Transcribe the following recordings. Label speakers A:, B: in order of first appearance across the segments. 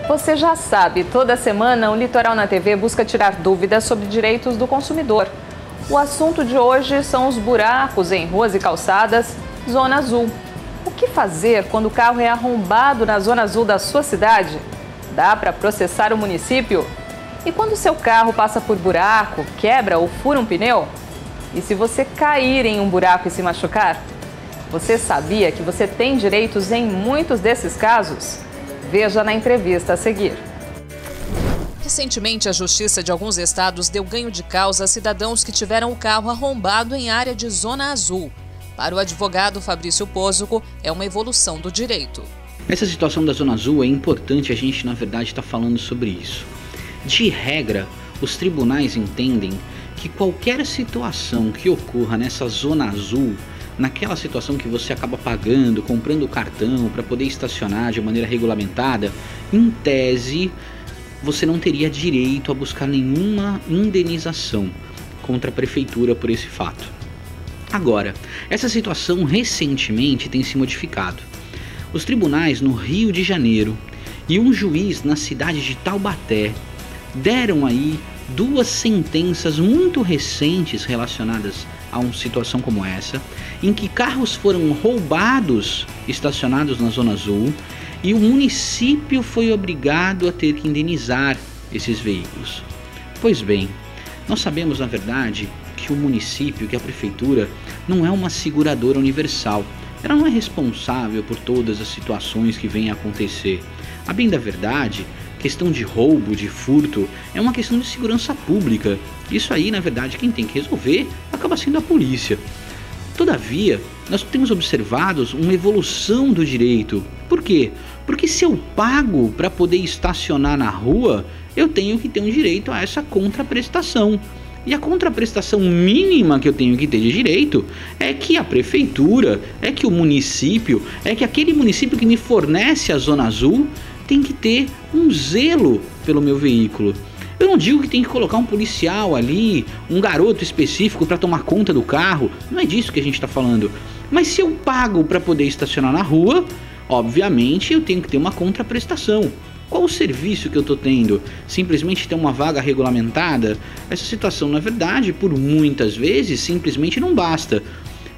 A: Você já sabe, toda semana o Litoral na TV busca tirar dúvidas sobre direitos do consumidor. O assunto de hoje são os buracos em ruas e calçadas, Zona Azul. O que fazer quando o carro é arrombado na Zona Azul da sua cidade? Dá para processar o município? E quando seu carro passa por buraco, quebra ou fura um pneu? E se você cair em um buraco e se machucar? Você sabia que você tem direitos em muitos desses casos? Veja na entrevista a seguir.
B: Recentemente, a Justiça de alguns estados deu ganho de causa a cidadãos que tiveram o carro arrombado em área de Zona Azul. Para o advogado Fabrício Pozuco, é uma evolução do direito.
C: Essa situação da Zona Azul é importante a gente, na verdade, estar falando sobre isso. De regra, os tribunais entendem que qualquer situação que ocorra nessa Zona Azul, naquela situação que você acaba pagando, comprando o cartão para poder estacionar de maneira regulamentada, em tese, você não teria direito a buscar nenhuma indenização contra a prefeitura por esse fato. Agora, essa situação recentemente tem se modificado. Os tribunais no Rio de Janeiro e um juiz na cidade de Taubaté deram aí duas sentenças muito recentes relacionadas a uma situação como essa, em que carros foram roubados estacionados na Zona Azul e o município foi obrigado a ter que indenizar esses veículos. Pois bem, nós sabemos na verdade que o município, que a prefeitura, não é uma seguradora universal. Ela não é responsável por todas as situações que vêm a acontecer. A bem da verdade, questão de roubo, de furto, é uma questão de segurança pública. Isso aí, na verdade, quem tem que resolver acaba sendo a polícia. Todavia, nós temos observado uma evolução do direito. Por quê? Porque se eu pago para poder estacionar na rua, eu tenho que ter um direito a essa contraprestação. E a contraprestação mínima que eu tenho que ter de direito é que a prefeitura, é que o município, é que aquele município que me fornece a Zona Azul tem que ter um zelo pelo meu veículo. Eu não digo que tem que colocar um policial ali, um garoto específico para tomar conta do carro, não é disso que a gente está falando. Mas se eu pago para poder estacionar na rua, obviamente eu tenho que ter uma contraprestação. Qual o serviço que eu estou tendo? Simplesmente ter uma vaga regulamentada? Essa situação, na verdade, por muitas vezes, simplesmente não basta.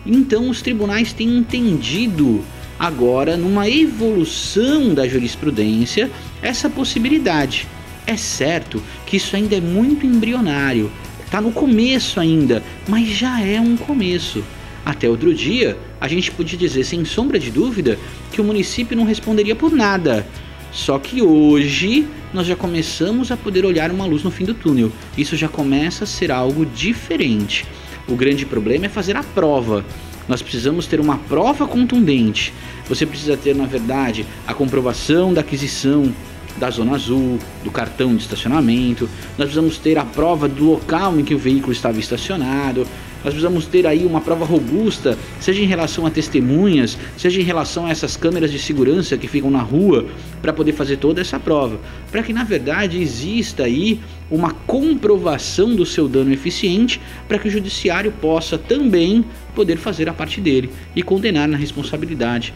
C: Então os tribunais têm entendido agora, numa evolução da jurisprudência, essa possibilidade. É certo que isso ainda é muito embrionário, está no começo ainda, mas já é um começo. Até outro dia, a gente podia dizer sem sombra de dúvida que o município não responderia por nada. Só que hoje nós já começamos a poder olhar uma luz no fim do túnel. Isso já começa a ser algo diferente. O grande problema é fazer a prova. Nós precisamos ter uma prova contundente. Você precisa ter, na verdade, a comprovação da aquisição da Zona Azul, do cartão de estacionamento. Nós precisamos ter a prova do local em que o veículo estava estacionado. Nós precisamos ter aí uma prova robusta, seja em relação a testemunhas, seja em relação a essas câmeras de segurança que ficam na rua, para poder fazer toda essa prova. Para que, na verdade, exista aí uma comprovação do seu dano eficiente, para que o judiciário possa também poder fazer a parte dele e condenar na responsabilidade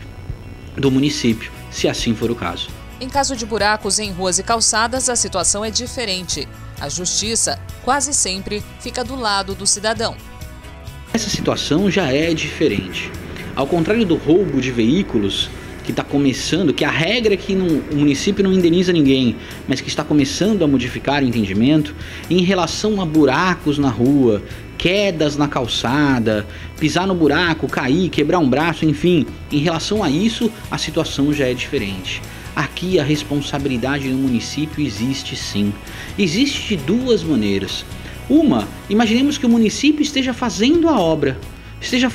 C: do município, se assim for o caso.
B: Em caso de buracos em ruas e calçadas, a situação é diferente. A justiça quase sempre fica do lado do cidadão.
C: Essa situação já é diferente. Ao contrário do roubo de veículos, que está começando, que a regra é que o município não indeniza ninguém, mas que está começando a modificar o entendimento, em relação a buracos na rua, quedas na calçada, pisar no buraco, cair, quebrar um braço, enfim, em relação a isso, a situação já é diferente. Aqui a responsabilidade do município existe sim. Existe de duas maneiras. Uma, imaginemos que o município esteja fazendo a obra, esteja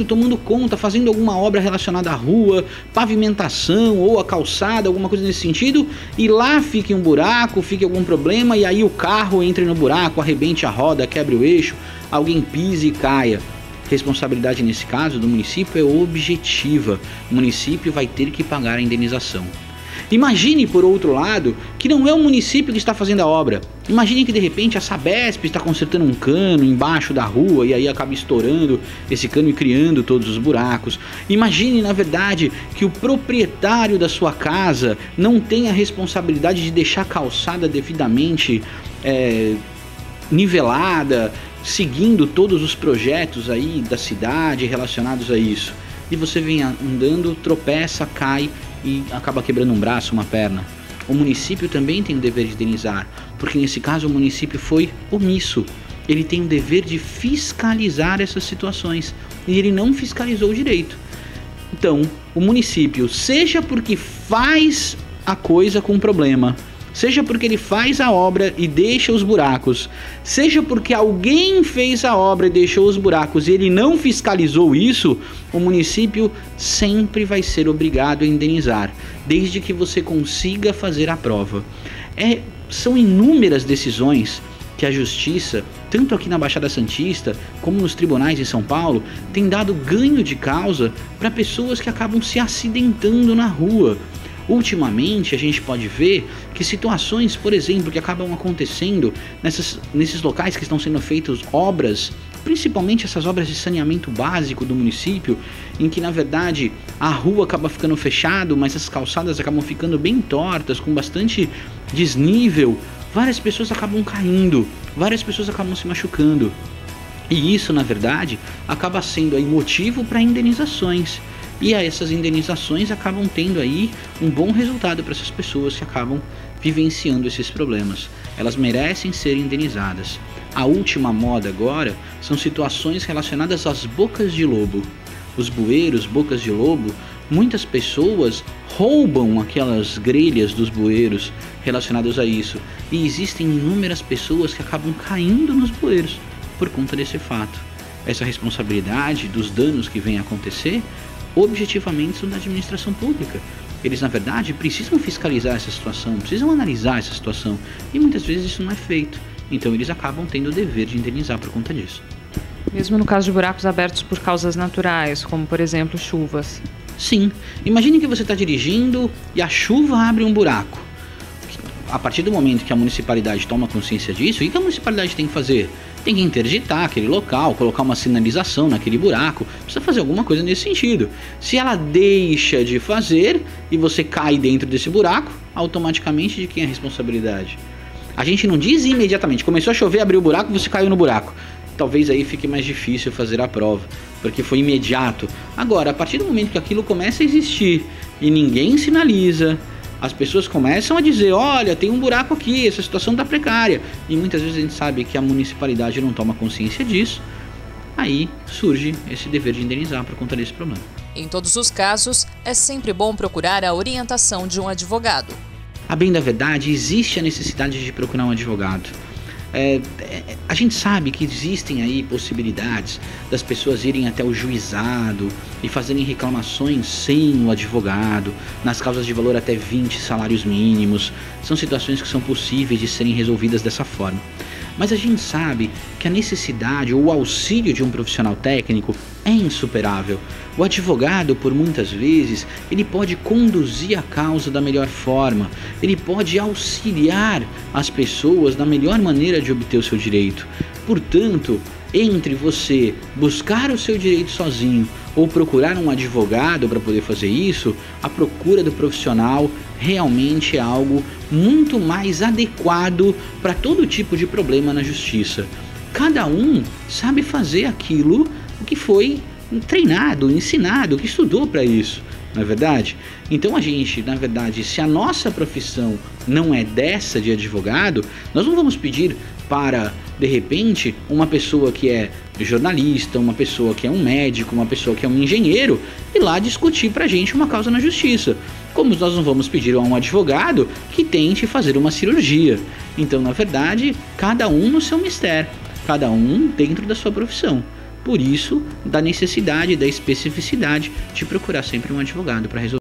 C: tomando conta, fazendo alguma obra relacionada à rua, pavimentação ou a calçada, alguma coisa nesse sentido, e lá fique um buraco, fique algum problema, e aí o carro entre no buraco, arrebente a roda, quebre o eixo, alguém pise e caia. Responsabilidade nesse caso do município é objetiva, o município vai ter que pagar a indenização. Imagine, por outro lado, que não é o município que está fazendo a obra. Imagine que de repente a Sabesp está consertando um cano embaixo da rua e aí acaba estourando esse cano e criando todos os buracos. Imagine, na verdade, que o proprietário da sua casa não tem a responsabilidade de deixar a calçada devidamente nivelada, seguindo todos os projetos aí da cidade relacionados a isso. E você vem andando, tropeça, cai e acaba quebrando um braço, uma perna. O município também tem o dever de indenizar, porque nesse caso o município foi omisso. Ele tem o dever de fiscalizar essas situações e ele não fiscalizou direito. Então, o município, seja porque faz a coisa com problema, seja porque ele faz a obra e deixa os buracos, seja porque alguém fez a obra e deixou os buracos e ele não fiscalizou isso, o município sempre vai ser obrigado a indenizar, desde que você consiga fazer a prova. São inúmeras decisões que a justiça, tanto aqui na Baixada Santista como nos tribunais em São Paulo, tem dado ganho de causa para pessoas que acabam se acidentando na rua. Ultimamente a gente pode ver que situações, por exemplo, que acabam acontecendo nesses locais que estão sendo feitas obras, principalmente essas obras de saneamento básico do município, em que na verdade a rua acaba ficando fechada, mas as calçadas acabam ficando bem tortas, com bastante desnível, várias pessoas acabam caindo, várias pessoas acabam se machucando. E isso, na verdade, acaba sendo aí motivo para indenizações. E essas indenizações acabam tendo aí um bom resultado para essas pessoas que acabam vivenciando esses problemas. Elas merecem ser indenizadas. A última moda agora são situações relacionadas às bocas de lobo. Os bueiros, bocas de lobo, muitas pessoas roubam aquelas grelhas dos bueiros relacionados a isso. E existem inúmeras pessoas que acabam caindo nos bueiros por conta desse fato. Essa responsabilidade dos danos que vem a acontecer objetivamente são da administração pública. Eles, na verdade, precisam fiscalizar essa situação, precisam analisar essa situação, e muitas vezes isso não é feito. Então eles acabam tendo o dever de indenizar por conta disso.
A: Mesmo no caso de buracos abertos por causas naturais, como por exemplo chuvas.
C: Sim, imagine que você está dirigindo e a chuva abre um buraco. A partir do momento que a municipalidade toma consciência disso, o que a municipalidade tem que fazer? Tem que interditar aquele local, colocar uma sinalização naquele buraco, precisa fazer alguma coisa nesse sentido. Se ela deixa de fazer e você cai dentro desse buraco, automaticamente de quem é a responsabilidade? A gente não diz imediatamente, começou a chover, abriu o buraco, você caiu no buraco. Talvez aí fique mais difícil fazer a prova, porque foi imediato. Agora, a partir do momento que aquilo começa a existir e ninguém sinaliza, as pessoas começam a dizer, olha, tem um buraco aqui, essa situação está precária. E muitas vezes a gente sabe que a municipalidade não toma consciência disso. Aí surge esse dever de indenizar por conta desse problema.
B: Em todos os casos, é sempre bom procurar a orientação de um advogado.
C: A bem da verdade, existe a necessidade de procurar um advogado. A gente sabe que existem aí possibilidades das pessoas irem até o juizado e fazerem reclamações sem o advogado, nas causas de valor até 20 salários mínimos. São situações que são possíveis de serem resolvidas dessa forma. Mas a gente sabe que a necessidade ou o auxílio de um profissional técnico é insuperável. O advogado, por muitas vezes, ele pode conduzir a causa da melhor forma, ele pode auxiliar as pessoas na melhor maneira de obter o seu direito. Portanto, entre você buscar o seu direito sozinho ou procurar um advogado para poder fazer isso, a procura do profissional realmente é algo muito mais adequado para todo tipo de problema na justiça. Cada um sabe fazer aquilo que foi treinado, ensinado, que estudou para isso, não é verdade? Então a gente, na verdade, se a nossa profissão não é dessa de advogado, nós não vamos pedir para, de repente, uma pessoa que é jornalista, uma pessoa que é um médico, uma pessoa que é um engenheiro, ir lá discutir pra gente uma causa na justiça. Como nós não vamos pedir a um advogado que tente fazer uma cirurgia. Então, na verdade, cada um no seu mistério, cada um dentro da sua profissão. Por isso, da necessidade, da especificidade de procurar sempre um advogado para resolver.